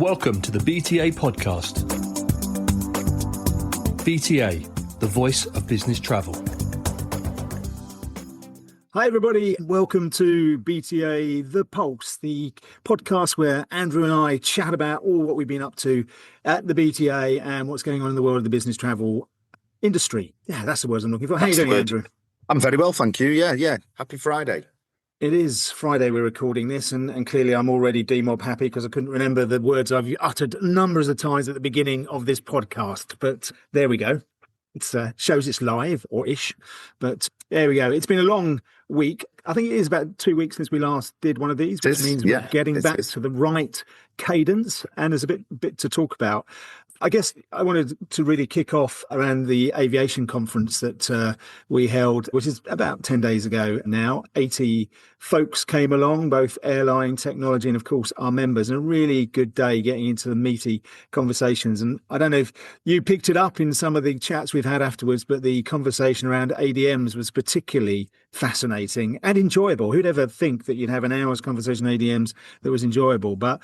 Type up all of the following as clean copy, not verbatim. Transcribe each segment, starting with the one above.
Welcome to the BTA Podcast. BTA, the voice of business travel. Hi, everybody. Welcome to BTA The Pulse, the podcast where Andrew and I chat about all what we've been up to at the BTA and what's going on in the world of the business travel industry. Yeah, that's the words I'm looking for. How are you doing, Andrew? I'm very well, thank you. Yeah. Happy Friday. It is Friday we're recording this, and clearly I'm already demob happy because I couldn't remember the words I've uttered numbers of times at the beginning of this podcast. But there we go. It shows it's live or ish, but there we go. It's been a long week. I think it is about 2 weeks since we last did one of these, which means we're getting back to the right cadence, and there's a bit to talk about. I guess I wanted to really kick off around the Aviation Conference that we held, which is about 10 days ago now. 80 folks came along, both airline, technology, and of course our members, and a really good day getting into the meaty conversations. And I don't know if you picked it up in some of the chats we've had afterwards, but the conversation around ADMs was particularly fascinating and enjoyable. Who'd ever think that you'd have an hour's conversation on ADMs that was enjoyable? But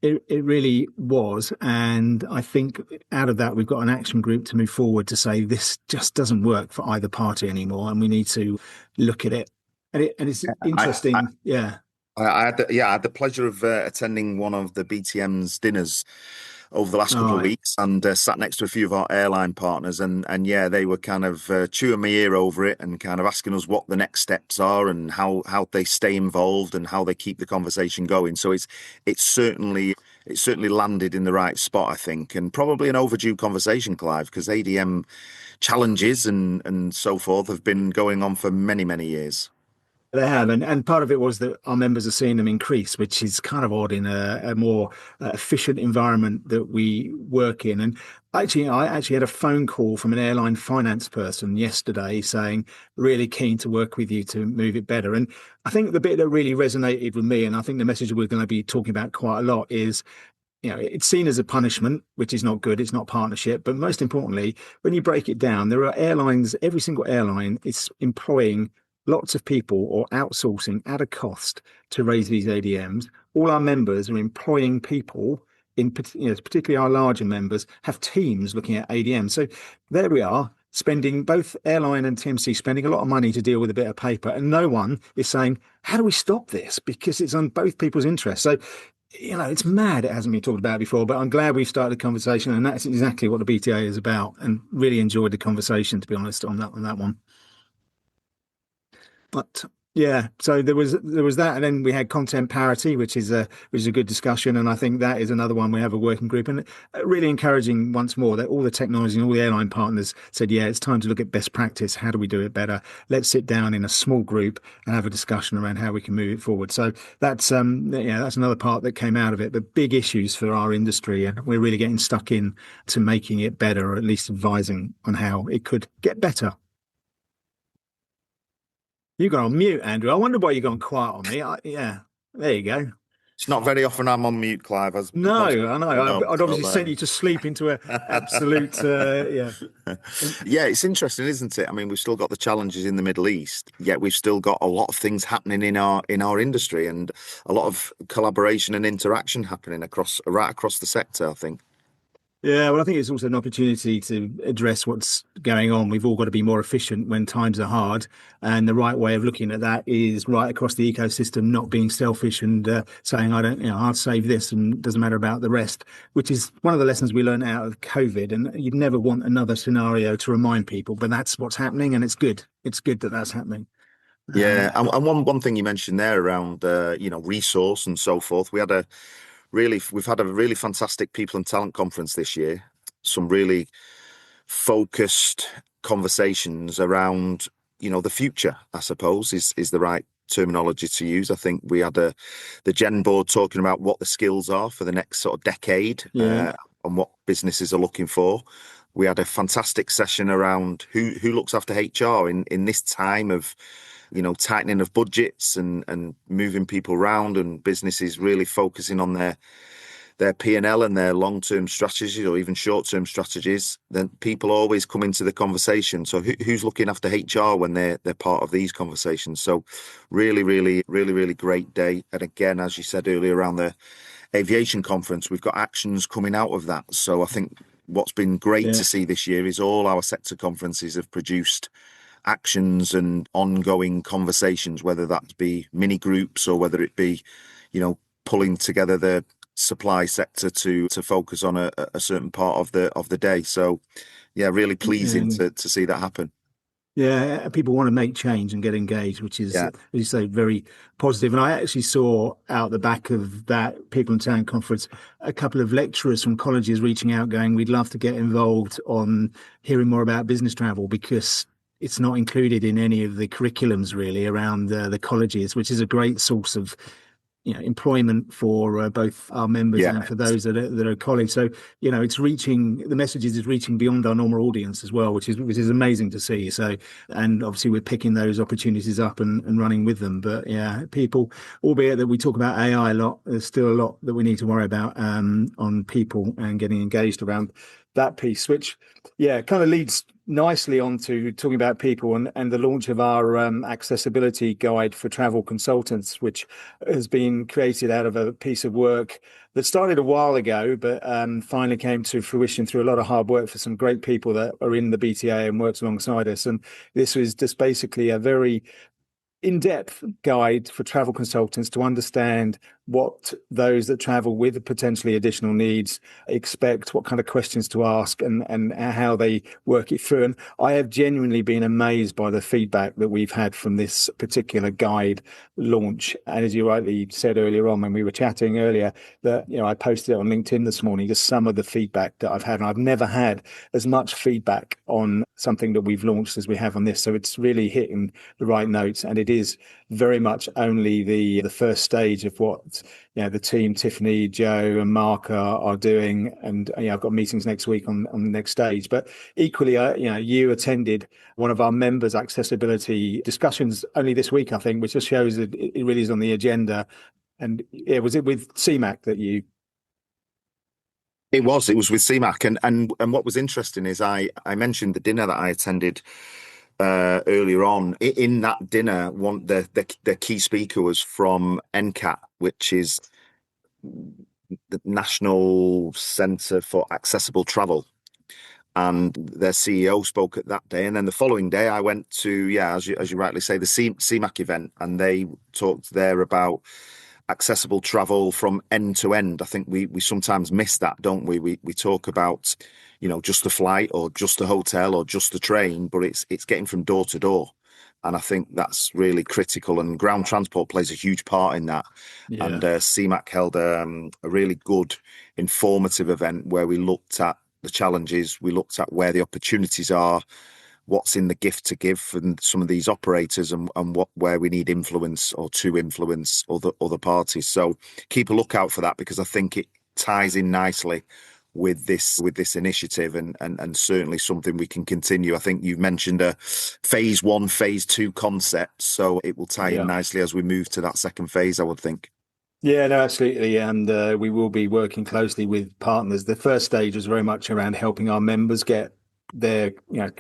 it really was. And I think out of that, we've got an action group to move forward to say this just doesn't work for either party anymore. And we need to look at it. And it's interesting. I had the pleasure of attending one of the BTM's dinners over the last couple of weeks, and sat next to a few of our airline partners, and they were kind of chewing my ear over it and kind of asking us what the next steps are and how they stay involved and how they keep the conversation going. So it's certainly landed in the right spot, I think, and probably an overdue conversation, Clive, because ADM challenges and so forth have been going on for many, many years. They have, and part of it was that our members are seeing them increase, which is kind of odd in a more efficient environment that we work in. And I actually had a phone call from an airline finance person yesterday saying, really keen to work with you to move it better. And I think the bit that really resonated with me, and I think the message we're going to be talking about quite a lot is, it's seen as a punishment, which is not good. It's not partnership. But most importantly, when you break it down, there are airlines, every single airline is employing lots of people or outsourcing at a cost to raise these ADMs. All our members are employing people, particularly our larger members, have teams looking at ADMs. So there we are, spending, both airline and TMC, spending a lot of money to deal with a bit of paper. And no one is saying, how do we stop this? Because it's on both people's interests. So, it's mad it hasn't been talked about before, but I'm glad we've started a conversation. And that's exactly what the BTA is about, and really enjoyed the conversation, to be honest, on that one. But yeah, so there was that, and then we had content parity, which is a good discussion, and I think that is another one. We have a working group, and really encouraging once more that all the technology and all the airline partners said, it's time to look at best practice. How do we do it better? Let's sit down in a small group and have a discussion around how we can move it forward. So that's that's another part that came out of it. But big issues for our industry, and we're really getting stuck in to making it better, or at least advising on how it could get better. You got on mute, Andrew. I wonder why you gone quiet on me. There you go. It's not very often I'm on mute, Clive. I know. I'd obviously sent you to sleep into an absolute, Yeah, it's interesting, isn't it? I mean, we've still got the challenges in the Middle East, yet we've still got a lot of things happening in our industry, and a lot of collaboration and interaction happening right across the sector, I think. Yeah, well, I think it's also an opportunity to address what's going on. We've all got to be more efficient when times are hard. And the right way of looking at that is right across the ecosystem, not being selfish and saying, I'll save this and it doesn't matter about the rest, which is one of the lessons we learned out of COVID. And you'd never want another scenario to remind people, but that's what's happening. And it's good. It's good that that's happening. Yeah. And one thing you mentioned there around, resource and so forth, we've had a really fantastic people and talent conference this year. Some really focused conversations around, the future, I suppose, is the right terminology to use. I think we had the Gen board talking about what the skills are for the next sort of decade, and what businesses are looking for. We had a fantastic session around who looks after HR in this time of, tightening of budgets and moving people around, and businesses really focusing on their P&L and their long-term strategies, or even short-term strategies. Then people always come into the conversation. So who's looking after HR when they're part of these conversations? So really, really, really, really great day. And again, as you said earlier, around the Aviation Conference, we've got actions coming out of that. So I think what's been great to see this year is all our sector conferences have produced actions and ongoing conversations, whether that be mini groups or whether it be, pulling together the supply sector to focus on a certain part of the day. So really pleasing to see that happen. Yeah, people want to make change and get engaged, which is, as you say, very positive. And I actually saw out the back of that People in Town conference a couple of lecturers from colleges reaching out going, we'd love to get involved on hearing more about business travel, because it's not included in any of the curriculums really around the colleges, which is a great source of employment for both our members and for those that are colleagues. So it's reaching, the messages is reaching beyond our normal audience as well, which is amazing to see. So, and obviously we're picking those opportunities up and running with them. But people, albeit that we talk about AI a lot, there's still a lot that we need to worry about on people and getting engaged around that piece, which kind of leads nicely on to talking about people and the launch of our accessibility guide for travel consultants, which has been created out of a piece of work that started a while ago, but finally came to fruition through a lot of hard work for some great people that are in the BTA and works alongside us. And this was just basically a very in-depth guide for travel consultants to understand what those that travel with potentially additional needs expect, what kind of questions to ask, and how they work it through. And I have genuinely been amazed by the feedback that we've had from this particular guide launch. And as you rightly said earlier on when we were chatting earlier, that I posted it on LinkedIn this morning, just some of the feedback that I've had. And I've never had as much feedback on something that we've launched as we have on this. So it's really hitting the right notes, and it is very much only the first stage of what the team, Tiffany, Joe and Mark are doing. And I've got meetings next week on the next stage. But equally, you attended one of our members' accessibility discussions only this week, I think, which just shows that it really is on the agenda. And was it with CMAC that you? It was with CMAC, and what was interesting is I mentioned the dinner that I attended earlier on. In that dinner, the key speaker was from NCAT, which is the National Centre for Accessible Travel, and their CEO spoke at that day. And then the following day, I went to as you rightly say, the CMAC event, and they talked there about accessible travel from end to end. I think we sometimes miss that, don't we? We talk about just the flight or just the hotel or just the train, but it's getting from door to door. And I think that's really critical, and ground transport plays a huge part in that. Yeah. And CMAC held a really good, informative event where we looked at the challenges, we looked at where the opportunities are, what's in the gift to give from some of these operators, and where we need influence or to influence other parties. So keep a lookout for that, because I think it ties in nicely with this initiative, and certainly something we can continue. I think you've mentioned a phase 1, phase 2 concept, so it will tie in nicely as we move to that second phase, I would think. Yeah, no, absolutely. And we will be working closely with partners. The first stage was very much around helping our members get their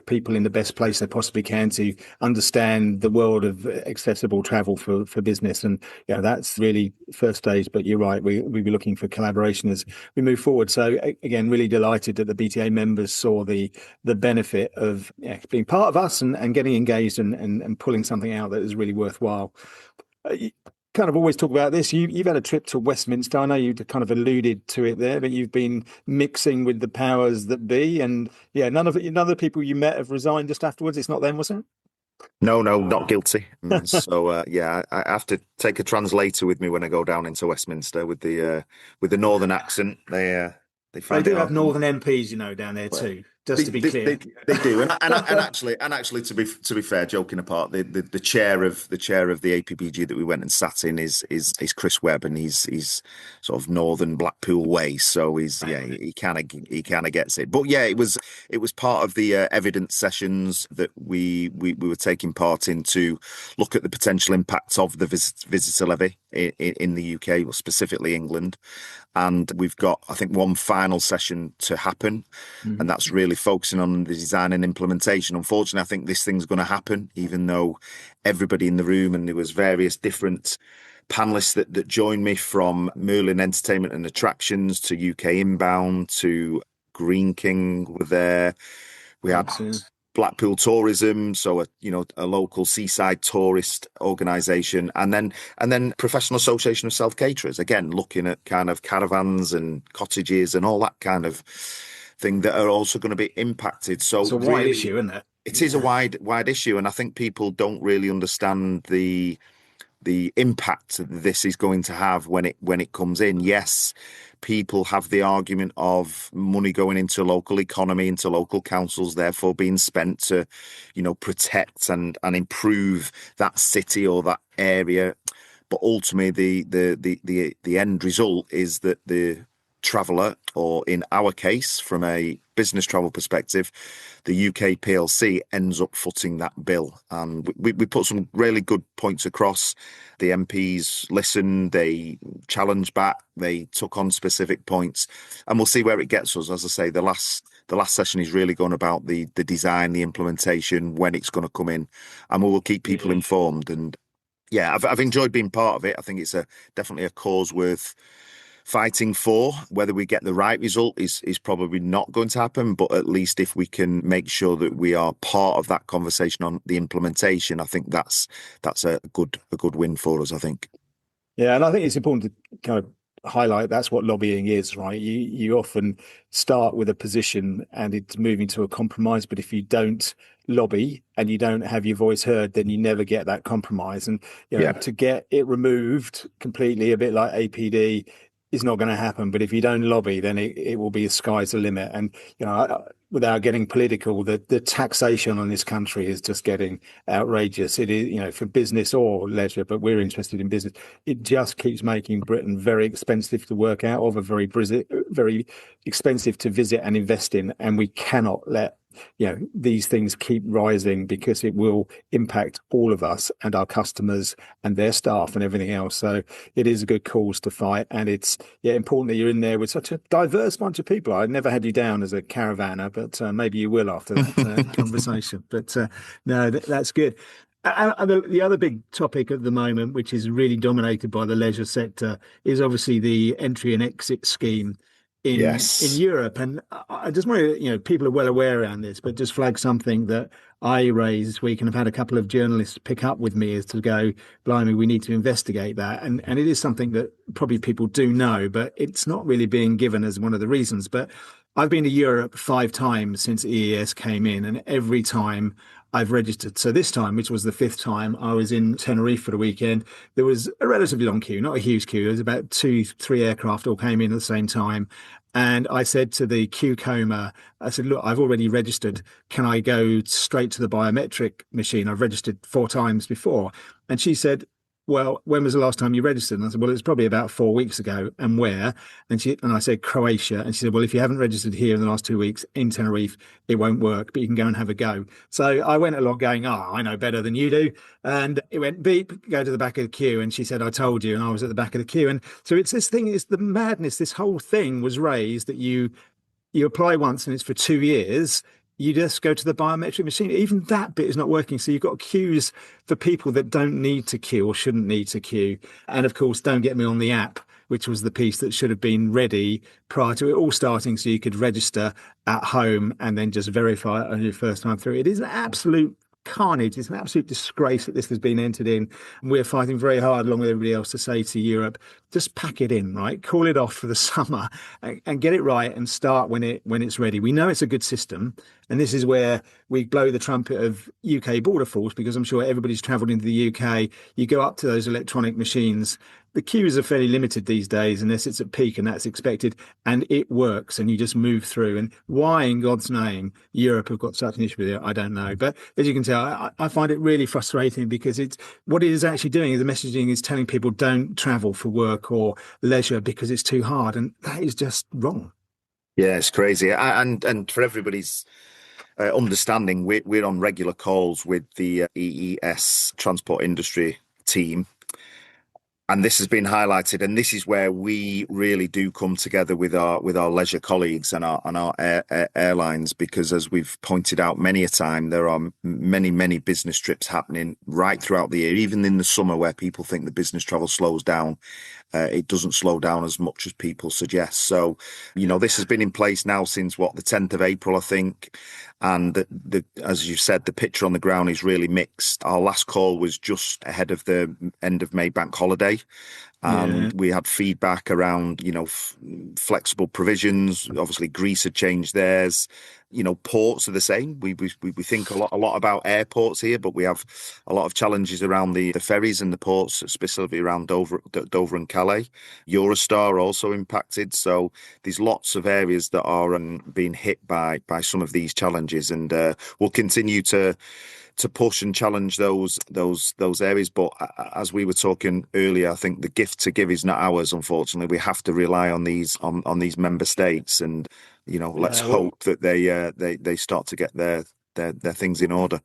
people in the best place they possibly can to understand the world of accessible travel for business, and that's really first stage. But you're right, we'll be looking for collaboration as we move forward. So again, really delighted that the BTA members saw the benefit of being part of us and getting engaged and pulling something out that is really worthwhile. Kind of always talk about this. You've had a trip to Westminster. I know you kind of alluded to it there, but you've been mixing with the powers that be, and none of the people you met have resigned just afterwards. It's not them, was it? No, not guilty. So I have to take a translator with me when I go down into Westminster with the northern accent. They do have northern MPs, down there too. Just to be clear, they do, and actually, to be fair, joking apart, the chair of the APPG that we went and sat in is Chris Webb, and he's sort of northern Blackpool way, so he kind of gets it. But it was part of the evidence sessions that we were taking part in to look at the potential impacts of the visitor levy in the UK, or specifically England. And we've got, I think, one final session to happen, and that's really focusing on the design and implementation. Unfortunately, I think this thing's going to happen, even though everybody in the room, and there was various different panelists that joined me, from Merlin Entertainment and Attractions to UK Inbound to Green King were there. We had Blackpool Tourism, so a local seaside tourist organisation, and then Professional Association of Self Caterers, again looking at kind of caravans and cottages and all that kind of thing that are also going to be impacted. So it's a wide issue, isn't it? It is a wide issue, and I think people don't really understand the impact this is going to have when it comes in. Yes, people have the argument of money going into local economy, into local councils, therefore being spent to, protect and improve that city or that area. But ultimately, the end result is that the traveller, or in our case, from a business travel perspective, the UK PLC ends up footing that bill. And we put some really good points across. The MPs listened, they challenged back, they took on specific points, and we'll see where it gets us. As I say, the last session is really going about the design, the implementation, when it's going to come in, and we will keep people informed. And yeah, I've enjoyed being part of it. I think it's definitely a cause worth fighting for. Whether we get the right result is probably not going to happen, but at least if we can make sure that we are part of that conversation on the implementation, I think that's a good win for us, I think. Yeah, and I think it's important to kind of highlight that's what lobbying is, right? You often start with a position and it's moving to a compromise, but if you don't lobby and you don't have your voice heard, then you never get that compromise. And to get it removed completely, a bit like APD, is not going to happen. But if you don't lobby, then it will be the sky's the limit. And without getting political, the taxation on this country is just getting outrageous. It is, for business or leisure, but we're interested in business. It just keeps making Britain very expensive to work out of, very expensive to visit and invest in, and we cannot let these things keep rising, because it will impact all of us and our customers and their staff and everything else. So it is a good cause to fight, and it's important that you're in there with such a diverse bunch of people. I never had you down as a caravaner, but maybe you will after that conversation. But no, that's good. And the other big topic at the moment, which is really dominated by the leisure sector, is obviously the entry and exit scheme in Europe. And I just want to, people are well aware around this, but just flag something that I raised this week, and I've had a couple of journalists pick up with me, is to go, blimey, we need to investigate that. And it is something that probably people do know, but it's not really being given as one of the reasons. But I've been to Europe 5 times since EES came in, and every time I've registered. So this time, which was the 5th time, I was in Tenerife for the weekend. There was a relatively long queue, not a huge queue. There was about 2-3 aircraft all came in at the same time. And I said to the queue coma, I said, look, I've already registered. Can I go straight to the biometric machine? I've registered 4 times before. And she said, well, when was the last time you registered? And I said, well, it's probably about 4 weeks ago. And where? And I said, Croatia. And she said, well, if you haven't registered here in the last 2 weeks in Tenerife, it won't work, but you can go and have a go. So I went along going, I know better than you do. And it went beep, go to the back of the queue. And she said, I told you. And I was at the back of the queue. And so it's this thing, is the madness. This whole thing was raised that you apply once and it's for 2 years. You just go to the biometric machine. Even that bit is not working. So you've got queues for people that don't need to queue or shouldn't need to queue. And of course, don't get me on the app, which was the piece that should have been ready prior to it all starting, so you could register at home and then just verify it on your first time through. It is an absolute carnage. It's an absolute disgrace that this has been entered in. And we're fighting very hard along with everybody else to say to Europe, just pack it in, right? Call it off for the summer and get it right and start when it's ready. We know it's a good system. And this is where we blow the trumpet of UK border force, because I'm sure everybody's travelled into the UK. You go up to those electronic machines. The queues are fairly limited these days, unless it's at peak, and that's expected, and it works, and you just move through. And why in God's name Europe have got such an issue with it, I don't know. But as you can tell, I find it really frustrating, because it's what it is actually doing is the messaging is telling people don't travel for work or leisure because it's too hard, and that is just wrong. Yeah, it's crazy. And for everybody's understanding, we're on regular calls with the EES transport industry team. And this has been highlighted, and this is where we really do come together with our leisure colleagues and our airlines, because as we've pointed out many a time, there are many business trips happening right throughout the year, even in the summer where people think the business travel slows down. It doesn't slow down as much as people suggest. So, this has been in place now since the 10th of April, I think. And as you said, the picture on the ground is really mixed. Our last call was just ahead of the end of May bank holiday. And we had feedback around, flexible provisions. Obviously, Greece had changed theirs. Ports are the same. We think a lot about airports here, but we have a lot of challenges around the ferries and the ports, specifically around Dover and Calais. Eurostar also impacted. So there's lots of areas that are being hit by some of these challenges, and we'll continue to push and challenge those areas. But as we were talking earlier, I think the gift to give is not ours, unfortunately. We have to rely on these member states, and let's hope that they start to get their things in order.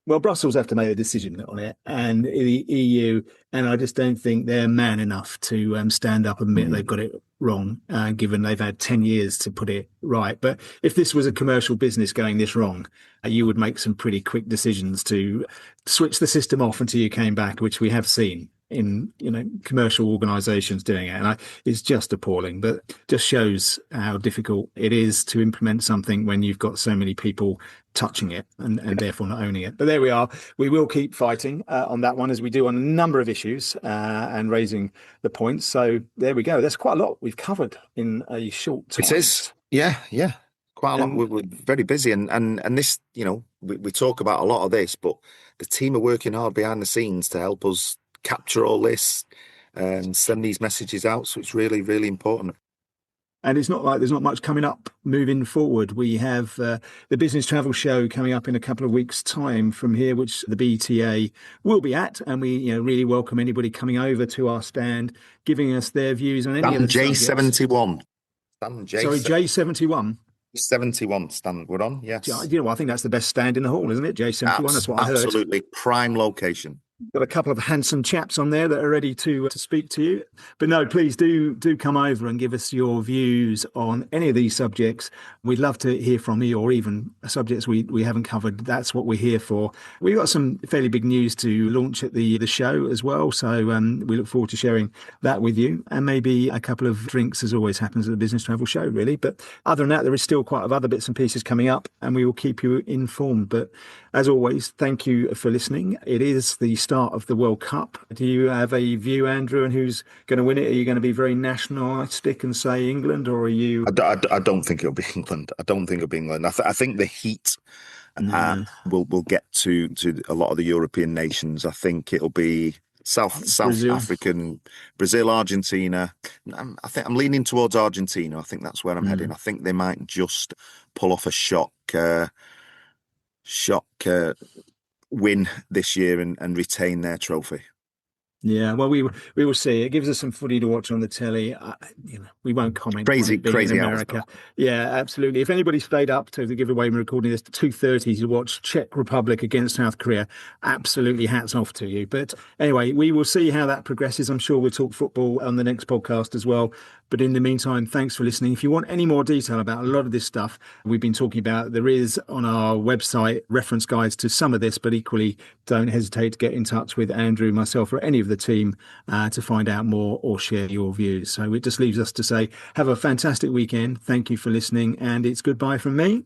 Well, Brussels have to make a decision on it, and the EU, and I just don't think they're man enough to stand up and admit they've got it wrong, given they've had 10 years to put it right. But if this was a commercial business going this wrong, you would make some pretty quick decisions to switch the system off until you came back, which we have seen in commercial organisations doing it, and it's just appalling. But just shows how difficult it is to implement something when you've got so many people touching it and therefore not owning it. But there we are. We will keep fighting on that one, as we do on a number of issues, and raising the points. So there we go. That's quite a lot we've covered in a short time. It is. Yeah. Quite a lot. We're very busy, and this, we talk about a lot of this, but the team are working hard behind the scenes to help us capture all this and send these messages out. So it's really, really important. And it's not like there's not much coming up moving forward. We have the Business Travel Show coming up in a couple of weeks' time from here, which the BTA will be at. And we really welcome anybody coming over to our stand, giving us their views on any of the J71. Sorry, J71. 71 stand we're on, yes. I think that's the best stand in the hall, isn't it? J71, that's what I heard. Absolutely, prime location. Got a couple of handsome chaps on there that are ready to speak to you. But no, please do come over and give us your views on any of these subjects. We'd love to hear from you, or even subjects we haven't covered. That's what we're here for. We've got some fairly big news to launch at the show as well. So we look forward to sharing that with you, and maybe a couple of drinks, as always happens at the Business Travel Show, really. But other than that, there is still quite a lot of other bits and pieces coming up, and we will keep you informed. But as always, thank you for listening. It is the start of the World Cup. Do you have a view, Andrew, on who's going to win it? Are you going to be very nationalistic and say England, or are you? I don't think it'll be England. I think the heat will get to a lot of the European nations. I think it'll be South African, Brazil, Argentina. I think I'm leaning towards Argentina. I think that's where I'm heading. I think they might just pull off a shock win this year and retain their trophy. Yeah, well, we will see. It gives us some footy to watch on the telly. We won't comment. Crazy in America. Yeah, absolutely. If anybody stayed up to the giveaway, we're recording this at 2:30 to watch Czech Republic against South Korea. Absolutely, hats off to you. But anyway, we will see how that progresses. I'm sure we'll talk football on the next podcast as well. But in the meantime, thanks for listening. If you want any more detail about a lot of this stuff we've been talking about, there is on our website reference guides to some of this, but equally don't hesitate to get in touch with Andrew, myself, or any of the team to find out more or share your views. So it just leaves us to say, have a fantastic weekend. Thank you for listening. And it's goodbye from me.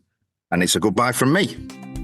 And it's a goodbye from me.